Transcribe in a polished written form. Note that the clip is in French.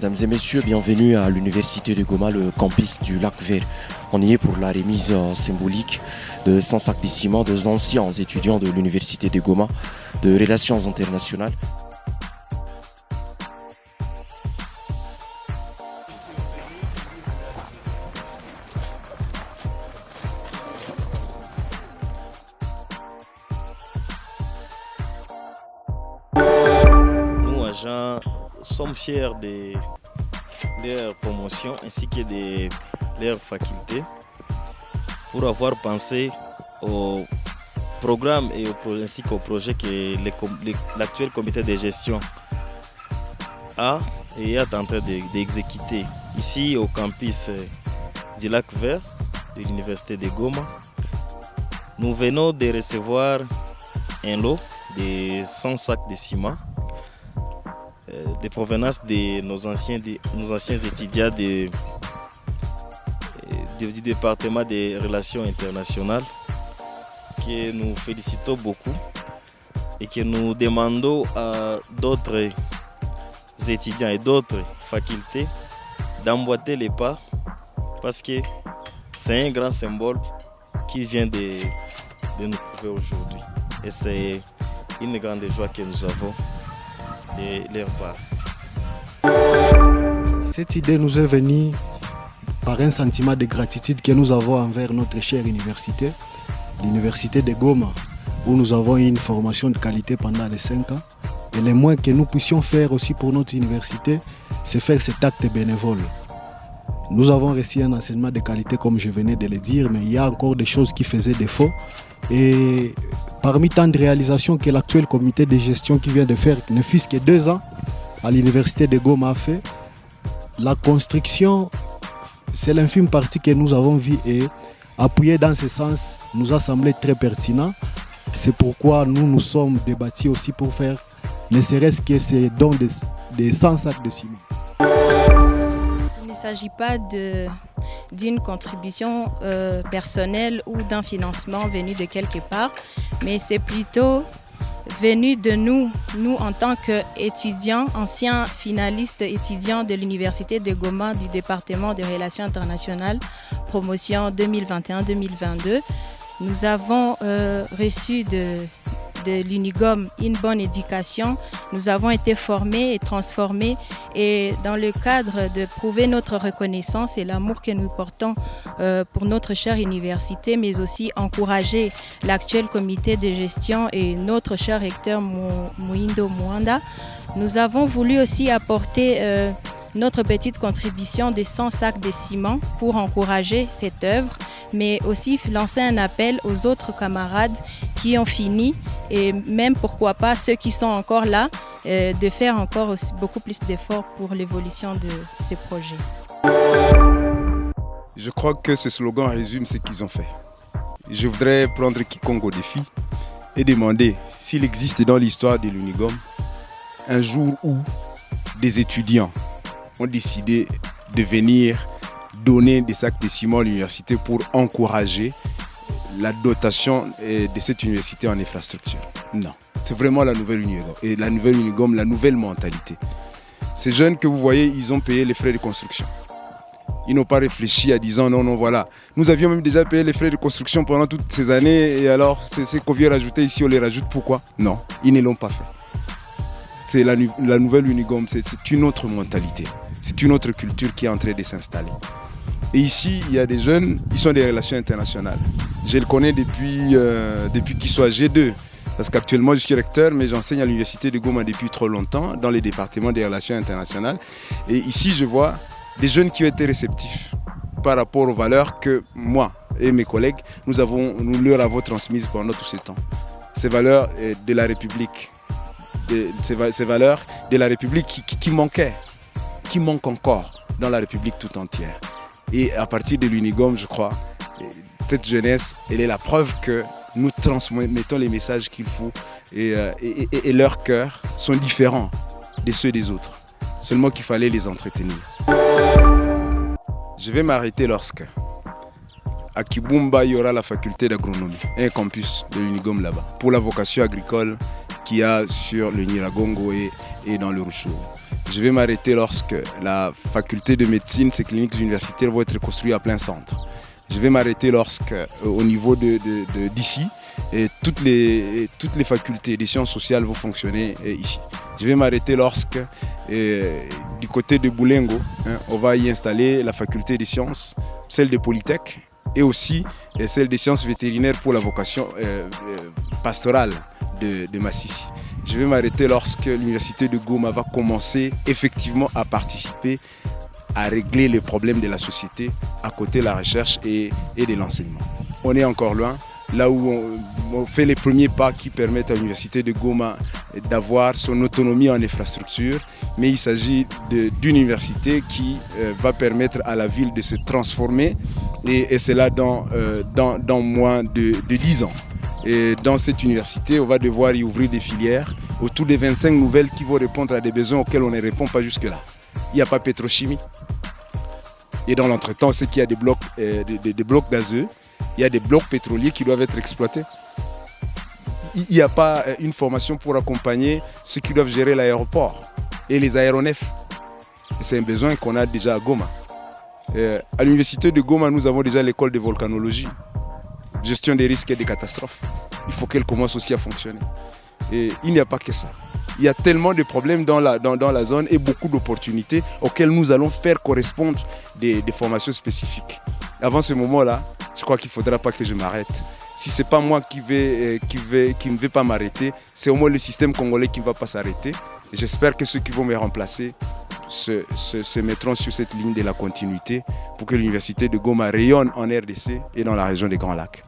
Mesdames et messieurs, bienvenue à l'Université de Goma, le campus du Lac Vert. On y est pour la remise symbolique de 100 sacs de ciment des anciens étudiants de l'Université de Goma de Relations internationales. Nous, agents, sommes fiers de leur promotion ainsi que de leur faculté pour avoir pensé au programme et ainsi qu'au projet que l'actuel comité de gestion a et est en train d'exécuter ici au campus du Lac Vert de l'Université de Goma. Nous venons de recevoir un lot de 100 sacs de ciment de provenance de nos anciens étudiants du département des relations internationales que nous félicitons beaucoup et que nous demandons à d'autres étudiants et d'autres facultés d'emboîter les pas parce que c'est un grand symbole qui vient de nous prouver aujourd'hui et c'est une grande joie que nous avons de leur part. Cette idée nous est venue par un sentiment de gratitude que nous avons envers notre chère université, l'Université de Goma, où nous avons eu une formation de qualité pendant les 5 ans. Et le moins que nous puissions faire aussi pour notre université, c'est faire cet acte bénévole. Nous avons reçu un enseignement de qualité comme je venais de le dire, mais il y a encore des choses qui faisaient défaut. Et parmi tant de réalisations que l'actuel comité de gestion qui vient de faire, ne fût-ce que 2 ans, à l'Université de Goma a fait, la construction, c'est l'infime partie que nous avons vue et appuyer dans ce sens nous a semblé très pertinent. C'est pourquoi nous nous sommes débattus aussi pour faire ne serait-ce que ces dons de 100 sacs de ciment. Il ne s'agit pas d'une contribution personnelle ou d'un financement venu de quelque part, mais c'est plutôt venu de nous en tant qu'étudiants, anciens finalistes étudiants de l'Université de Goma du département des relations internationales, promotion 2021-2022. Nous avons reçu de l'UNIGOM une bonne éducation. Nous avons été formés et transformés et dans le cadre de prouver notre reconnaissance et l'amour que nous portons pour notre chère université, mais aussi encourager l'actuel comité de gestion et notre cher recteur Muindo Mwanda, nous avons voulu aussi apporter notre petite contribution de 100 sacs de ciment pour encourager cette œuvre, mais aussi lancer un appel aux autres camarades qui ont fini et même pourquoi pas ceux qui sont encore là, de faire encore aussi beaucoup plus d'efforts pour l'évolution de ces projets. Je crois que ce slogan résume ce qu'ils ont fait. Je voudrais prendre quiconque au défi et demander s'il existe dans l'histoire de l'UNIGOM un jour où des étudiants ont décidé de venir donner des sacs de ciment à l'université pour encourager la dotation de cette université en infrastructure. Non, c'est vraiment la nouvelle UNIGOM. Et la nouvelle UNIGOM, la nouvelle mentalité. Ces jeunes que vous voyez, ils ont payé les frais de construction. Ils n'ont pas réfléchi à disant non, voilà. Nous avions même déjà payé les frais de construction pendant toutes ces années et alors c'est qu'on vient rajouter ici, on les rajoute, pourquoi? Non, ils ne l'ont pas fait. C'est la nouvelle UNIGOM, c'est une autre mentalité. C'est une autre culture qui est en train de s'installer. Et ici, il y a des jeunes, ils sont des relations internationales. Je le connais depuis qu'ils soient G2. Parce qu'actuellement, je suis recteur, mais j'enseigne à l'Université de Goma depuis trop longtemps, dans les départements des relations internationales. Et ici, je vois des jeunes qui ont été réceptifs par rapport aux valeurs que moi et mes collègues, nous leur avons transmises pendant tout ce temps. Ces valeurs de la République, ces valeurs de la République qui manquaient, qui manquent encore dans la République tout entière. Et à partir de l'UNIGOM, je crois, cette jeunesse, elle est la preuve que nous transmettons les messages qu'il faut et leurs cœurs sont différents de ceux des autres. Seulement qu'il fallait les entretenir. Je vais m'arrêter lorsque à Kibumba, il y aura la faculté d'agronomie, un campus de l'UNIGOM là-bas, pour la vocation agricole qu'il y a sur le Nyiragongo et dans le Rutshuru. Je vais m'arrêter lorsque la faculté de médecine, ces cliniques universitaires vont être construites à plein centre. Je vais m'arrêter lorsque, au niveau d'ici, toutes les facultés des sciences sociales vont fonctionner ici. Je vais m'arrêter lorsque, du côté de Boulengo, on va y installer la faculté des sciences, celle de Polytech, et aussi celle des sciences vétérinaires pour la vocation pastorale de Massissi. Je vais m'arrêter lorsque l'université de Goma va commencer effectivement à participer à régler les problèmes de la société à côté de la recherche et de l'enseignement. On est encore loin, là où on fait les premiers pas qui permettent à l'université de Goma d'avoir son autonomie en infrastructure, mais il s'agit d'une université qui va permettre à la ville de se transformer et cela dans moins de 10 ans. Et dans cette université, on va devoir y ouvrir des filières autour des 25 nouvelles qui vont répondre à des besoins auxquels on ne répond pas jusque-là. Il n'y a pas pétrochimie. Et dans l'entretemps, on sait qu'il y a des blocs gazeux, il y a des blocs pétroliers qui doivent être exploités. Il n'y a pas une formation pour accompagner ceux qui doivent gérer l'aéroport et les aéronefs. C'est un besoin qu'on a déjà à Goma. À l'université de Goma, nous avons déjà l'école de volcanologie, gestion des risques et des catastrophes. Il faut qu'elle commence aussi à fonctionner. Et il n'y a pas que ça. Il y a tellement de problèmes dans la zone et beaucoup d'opportunités auxquelles nous allons faire correspondre des formations spécifiques. Avant ce moment-là, je crois qu'il ne faudra pas que je m'arrête. Si ce n'est pas moi qui ne vais pas m'arrêter, c'est au moins le système congolais qui ne va pas s'arrêter. J'espère que ceux qui vont me remplacer se mettront sur cette ligne de la continuité pour que l'université de Goma rayonne en RDC et dans la région des Grands Lacs.